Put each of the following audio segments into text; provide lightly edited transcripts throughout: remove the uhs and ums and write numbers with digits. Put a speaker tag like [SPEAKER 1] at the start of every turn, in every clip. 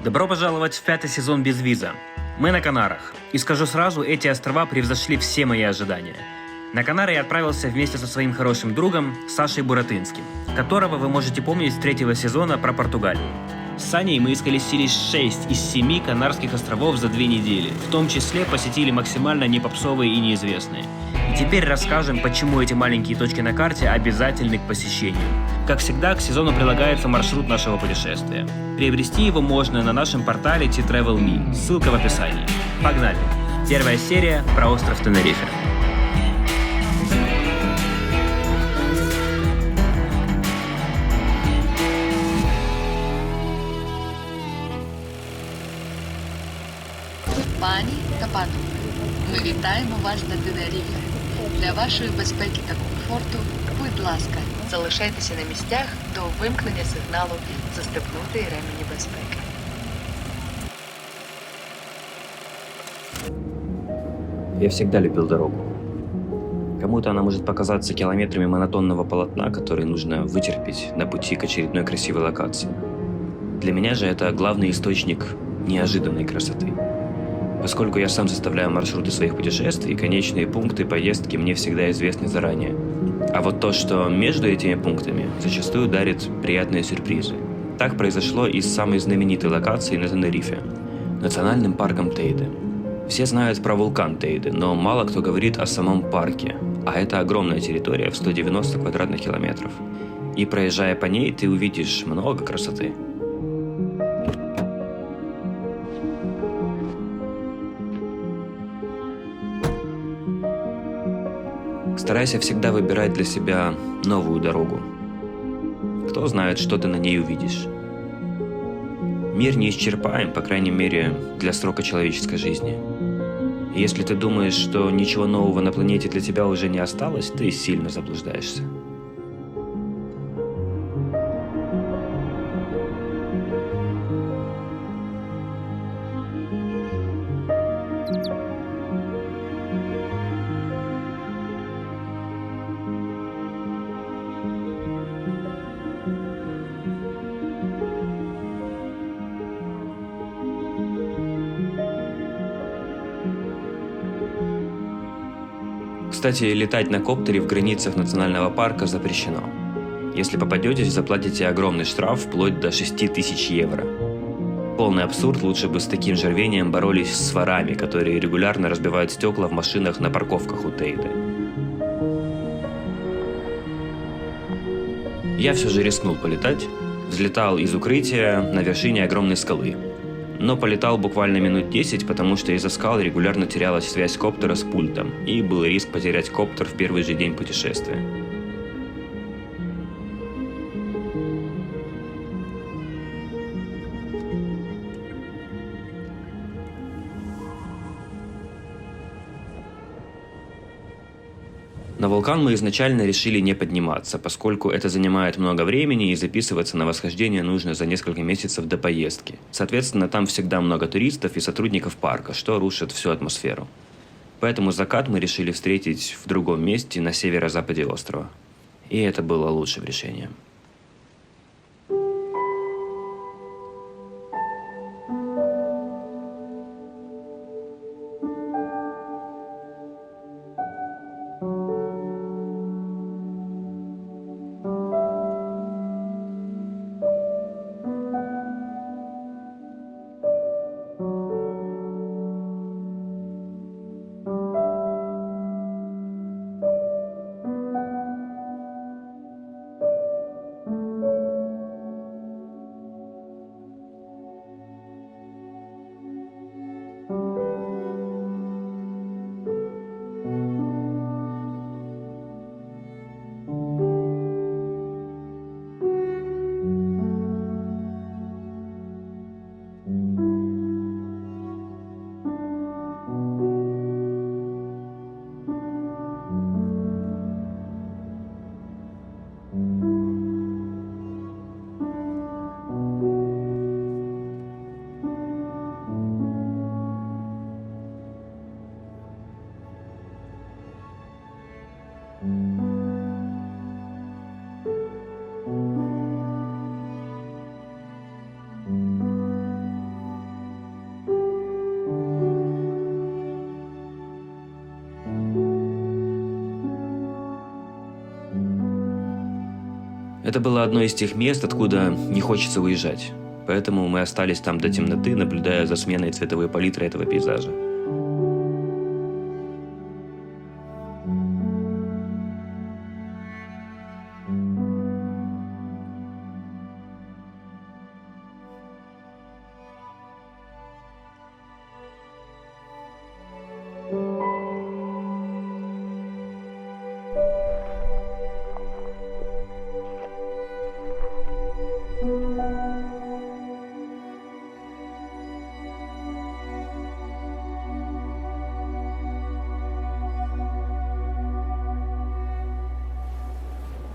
[SPEAKER 1] Добро пожаловать в 5-й сезон «Безвиза». Мы на Канарах. И скажу сразу, эти острова превзошли все мои ожидания. На Канары я отправился вместе со своим хорошим другом Сашей Буратынским, которого вы можете помнить с 3-го сезона про Португалию. С Саней мы исколесили 6 из 7 Канарских островов за 2 недели, в том числе посетили максимально непопсовые и неизвестные. И теперь расскажем, почему эти маленькие точки на карте обязательны к посещению. Как всегда, к сезону прилагается маршрут нашего путешествия. Приобрести его можно на нашем портале T-Travel.me, ссылка в описании. Погнали! Первая серия про остров Тенерифе.
[SPEAKER 2] Пані та панове, ми вітаємо вас на Тенеріфе. Для вашої безпеки та комфорту, будь ласка, залишайтеся на місцях до вимкнення сигналу «Застебнути ремені безпеки».
[SPEAKER 1] Я всегда любил дорогу. Кому-то она может показаться километрами монотонного полотна, которые нужно вытерпеть на пути к очередной красивой локации. Для меня же это главный источник неожиданной красоты. Поскольку я сам составляю маршруты своих путешествий, конечные пункты поездки мне всегда известны заранее. А вот то, что между этими пунктами, зачастую дарит приятные сюрпризы. Так произошло и с самой знаменитой локацией на Тенерифе – национальным парком Тейде. Все знают про вулкан Тейде, но мало кто говорит о самом парке, а это огромная территория в 190 квадратных километров. И проезжая по ней, ты увидишь много красоты. Старайся всегда выбирать для себя новую дорогу. Кто знает, что ты на ней увидишь. Мир неисчерпаем, по крайней мере, для срока человеческой жизни. И если ты думаешь, что ничего нового на планете для тебя уже не осталось, ты сильно заблуждаешься. Кстати, летать на коптере в границах национального парка запрещено. Если попадетесь, заплатите огромный штраф вплоть до 6000 евро. Полный абсурд, лучше бы с таким же рвением боролись с ворами, которые регулярно разбивают стекла в машинах на парковках у Тейде. Я все же рискнул полетать, взлетал из укрытия на вершине огромной скалы. Но полетал буквально минут 10, потому что из-за скал регулярно терялась связь коптера с пультом, и был риск потерять коптер в первый же день путешествия. На вулкан мы изначально решили не подниматься, поскольку это занимает много времени и записываться на восхождение нужно за несколько месяцев до поездки. Соответственно, там всегда много туристов и сотрудников парка, что рушит всю атмосферу. Поэтому закат мы решили встретить в другом месте на северо-западе острова. И это было лучшим решением. Это было одно из тех мест, откуда не хочется уезжать. Поэтому мы остались там до темноты, наблюдая за сменой цветовой палитры этого пейзажа.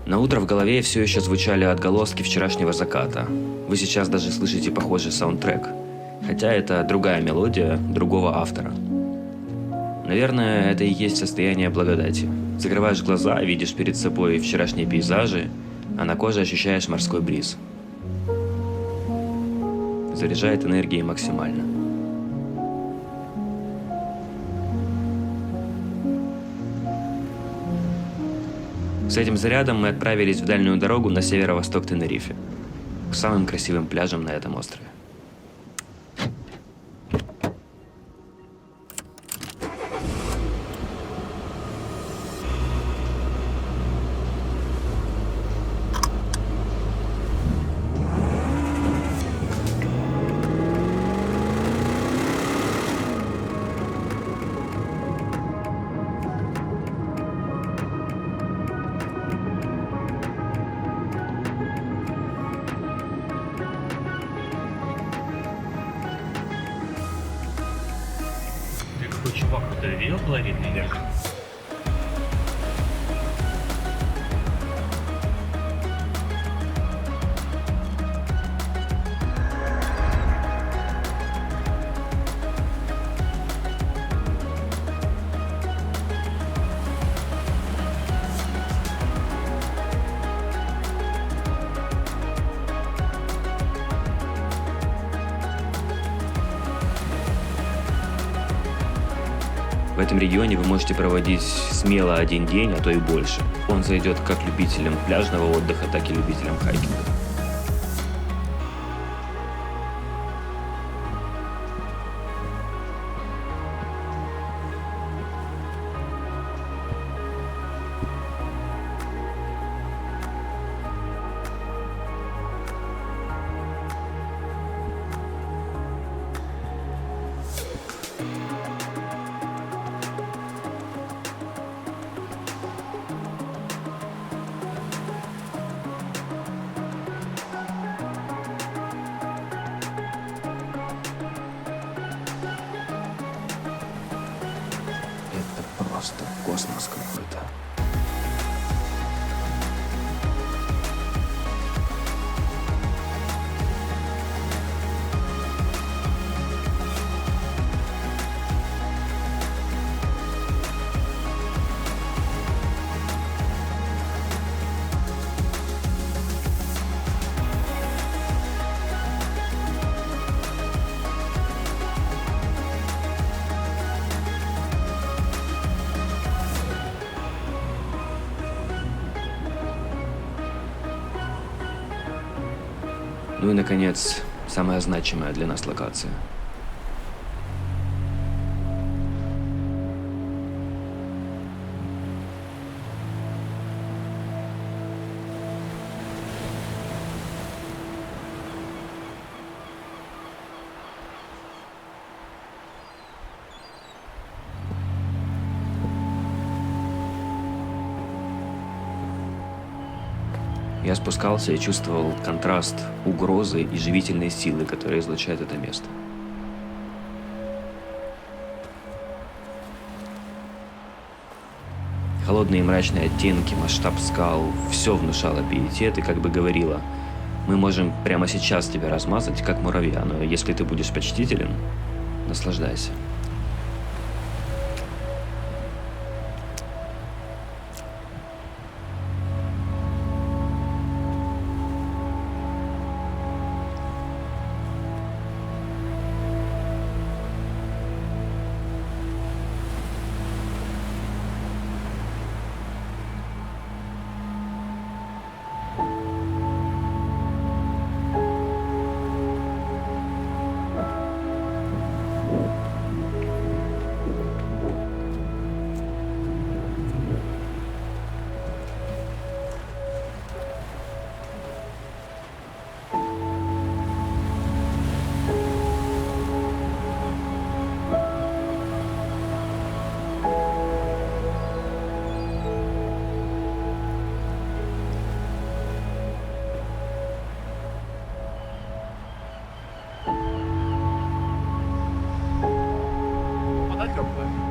[SPEAKER 1] На утро в голове все еще звучали отголоски вчерашнего заката. Вы сейчас даже слышите похожий саундтрек. Хотя это другая мелодия, другого автора. Наверное, это и есть состояние благодати. Закрываешь глаза, видишь перед собой вчерашние пейзажи, а на коже ощущаешь морской бриз. Заряжает энергией максимально. С этим зарядом мы отправились в дальнюю дорогу на северо-восток Тенерифе, к самым красивым пляжам на этом острове.
[SPEAKER 3] Какой чувак, ты видел колоритный вверх?
[SPEAKER 1] В этом регионе вы можете проводить смело один день, а то и больше. Он зайдет как любителям пляжного отдыха, так и любителям хайкинга. Это просто космос какой-то. Ну и, наконец, самая значимая для нас локация. Я спускался и чувствовал контраст угрозы и живительной силы, которые излучает это место. Холодные и мрачные оттенки, масштаб скал – все внушало пиетет и как бы говорило: мы можем прямо сейчас тебя размазать, как муравья, но если ты будешь почтителен, наслаждайся.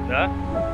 [SPEAKER 3] Да?